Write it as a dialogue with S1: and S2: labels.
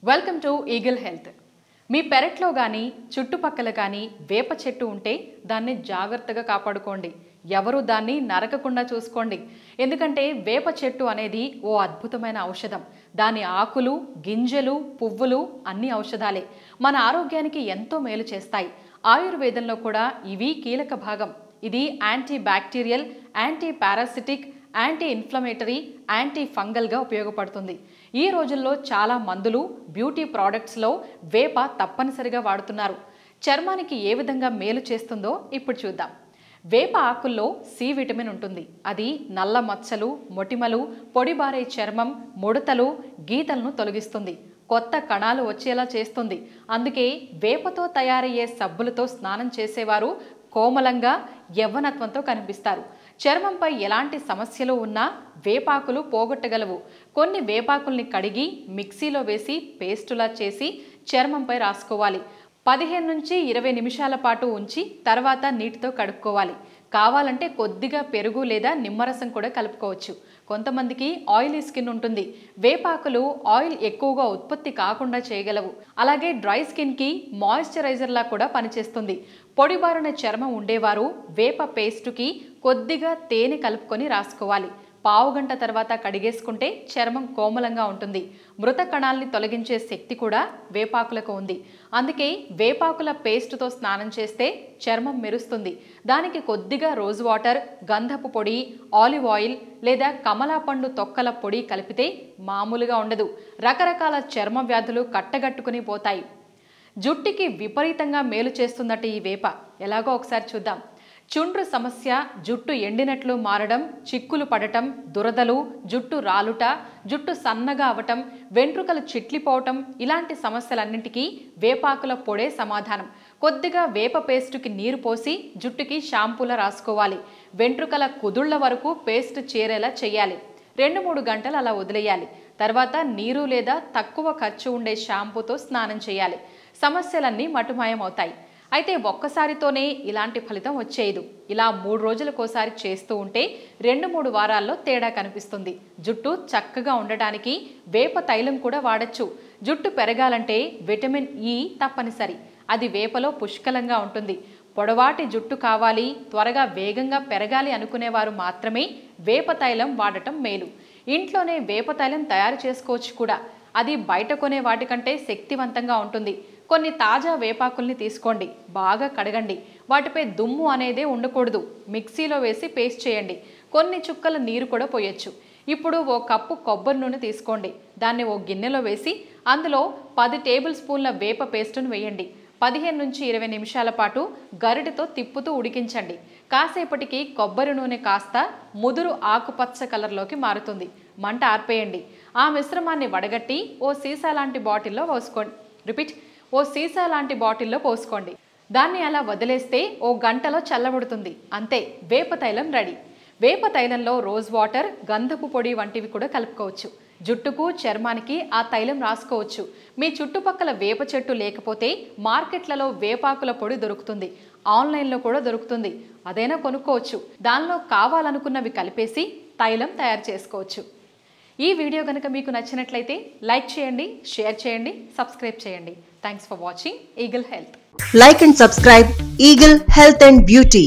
S1: Welcome to Eagle Health. మీ పెరట్లో కానీ చుట్టుపక్కల కానీ వేప చెట్టు ఉంటే దాన్ని జాగ్రత్తగా కాపాడుకోండి. ఎవరు దాన్ని నరకకుండా చూసుకోండి. ఎందుకంటే వేప చెట్టు అనేది ఓ అద్భుతమైన ఔషధం. దాని ఆకులు, గింజలు, పువ్వులు అన్ని ఔషధాలే. మన ఆరోగ్యానికి ఎంతో మేలు చేస్తాయి. ఆయుర్వేదంలో కూడా ఇవి కీలక భాగం. ఇది anti bacterial, anti parasitic, anti inflammatory, anti ఫంగల్గా ఉపయోగపడుతుంది. ఈ రోజుల్లో చాలా మందులు, బ్యూటీ ప్రోడక్ట్స్లో వేప తప్పనిసరిగా వాడుతున్నారు. చర్మానికి ఏ విధంగా మేలు చేస్తుందో ఇప్పుడు చూద్దాం. వేప ఆకుల్లో సి విటమిన్ ఉంటుంది. అది నల్ల మచ్చలు, మొటిమలు, పొడిబారే చర్మం, ముడతలు, గీతలను తొలగిస్తుంది. కొత్త కణాలు వచ్చేలా చేస్తుంది. అందుకే వేపతో తయారయ్యే సబ్బులతో స్నానం చేసేవారు కోమలంగా, యవ్వనత్వంతో కనిపిస్తారు. చర్మంపై ఎలాంటి సమస్యలు ఉన్నా వేపాకులు పోగొట్టగలవు. కొన్ని వేపాకుల్ని కడిగి మిక్సీలో వేసి పేస్టులా చేసి చర్మంపై రాసుకోవాలి. 15 నుంచి 20 నిమిషాల పాటు ఉంచి తర్వాత నీటితో కడుక్కోవాలి. కావాలంటే కొద్దిగా పెరుగు లేదా నిమ్మరసం కూడా కలుపుకోవచ్చు. కొంతమందికి ఆయిలీ స్కిన్ ఉంటుంది. వేపాకులు ఆయిల్ ఎక్కువగా ఉత్పత్తి కాకుండా చేయగలవు. అలాగే డ్రై స్కిన్కి మాయిశ్చరైజర్లా కూడా పనిచేస్తుంది. పొడిబారిన చర్మం ఉండేవారు వేప పేస్టుకి కొద్దిగా తేనె కలుపుకొని రాసుకోవాలి. పావుగంట తర్వాత కడిగేసుకుంటే చర్మం కోమలంగా ఉంటుంది. మృత కణాల్ని తొలగించే శక్తి కూడా వేపాకులకు ఉంది. అందుకే వేపాకుల పేస్టుతో స్నానం చేస్తే చర్మం మెరుస్తుంది. దానికి కొద్దిగా రోజ్ వాటర్, గంధపు పొడి, ఆలివ్ ఆయిల్ లేదా కమలాపండు తొక్కల పొడి కలిపితే మామూలుగా ఉండదు. రకరకాల చర్మ వ్యాధులు కట్టగట్టుకుని పోతాయి. జుట్టుకి విపరీతంగా మేలు చేస్తుందట ఈ వేప. ఎలాగో ఒకసారి చూద్దాం. చుండ్రు సమస్య, జుట్టు ఎండినట్లు మారడం, చిక్కులు పడటం, దురదలు, జుట్టు రాలుట, జుట్టు సన్నగా అవటం, వెంట్రుకలు చిట్లిపోవటం, ఇలాంటి సమస్యలన్నింటికీ వేపాకుల పొడే సమాధానం. కొద్దిగా వేప పేస్టుకి నీరు పోసి జుట్టుకి షాంపూలా రాసుకోవాలి. వెంట్రుకల కుదుళ్ల వరకు పేస్ట్ చేరేలా చేయాలి. 2-3 గంటలు అలా వదిలేయాలి. తర్వాత నీరు లేదా తక్కువ ఖర్చు ఉండే షాంపూతో స్నానం చేయాలి. సమస్యలన్నీ మటుమాయమవుతాయి. అయితే ఒక్కసారితోనే ఇలాంటి ఫలితం వచ్చేయదు. ఇలా 3 రోజులకోసారి చేస్తూ ఉంటే 2-3 వారాల్లో తేడా కనిపిస్తుంది. జుట్టు చక్కగా ఉండటానికి వేప తైలం కూడా వాడచ్చు. జుట్టు పెరగాలంటే విటమిన్ ఇ తప్పనిసరి. అది వేపలో పుష్కలంగా ఉంటుంది. పొడవాటి జుట్టు కావాలి, త్వరగా వేగంగా పెరగాలి అనుకునేవారు మాత్రమే వేప తైలం వాడటం మేలు. ఇంట్లోనే వేప తైలం తయారు చేసుకోవచ్చు కూడా. అది బయట కొనే వాటికంటే శక్తివంతంగా ఉంటుంది. కొన్ని తాజా వేపాకుల్ని తీసుకోండి, బాగా కడగండి. వాటిపై దుమ్ము అనేదే ఉండకూడదు. మిక్సీలో వేసి పేస్ట్ చేయండి. కొన్ని చుక్కల నీరు కూడా పోయొచ్చు. ఇప్పుడు 1 కప్పు కొబ్బరి నూనె తీసుకోండి. దాన్ని ఓ గిన్నెలో వేసి అందులో 10 టేబుల్ స్పూన్ల వేప పేస్టును వేయండి. 15 నుంచి 20 నిమిషాల పాటు గరిటెతో తిప్పుతూ ఉడికించండి. కాసేపటికి కొబ్బరి నూనె కాస్త ముదురు ఆకుపచ్చ కలర్లోకి మారుతుంది. మంట ఆర్పేయండి. ఆ మిశ్రమాన్ని వడగట్టి ఓ సీసా లాంటి బాటిల్లో పోసుకోండి. ఓ సీసా లాంటి బాటిల్లో పోసుకోండి. దాన్ని అలా వదిలేస్తే ఓ గంటలో చల్లబడుతుంది. అంతే, వేప తైలం రెడీ. వేప తైలంలో రోజ్ వాటర్, గంధపు పొడి వంటివి కూడా కలుపుకోవచ్చు. జుట్టుకు, చర్మానికి ఆ తైలం రాసుకోవచ్చు. మీ చుట్టుపక్కల వేప చెట్టు లేకపోతే మార్కెట్లలో వేపాకుల పొడి దొరుకుతుంది. ఆన్లైన్లో కూడా దొరుకుతుంది. అదైనా కొనుక్కోవచ్చు. దానిలో కావాలనుకున్నవి కలిపేసి తైలం తయారు చేసుకోవచ్చు. ఈ వీడియో కనుక మీకు నచ్చినట్లయితే లైక్ చేయండి, షేర్ చేయండి, సబ్స్క్రైబ్ చేయండి. Thanks for watching eagle health.
S2: Like and subscribe Eagle Health and Beauty.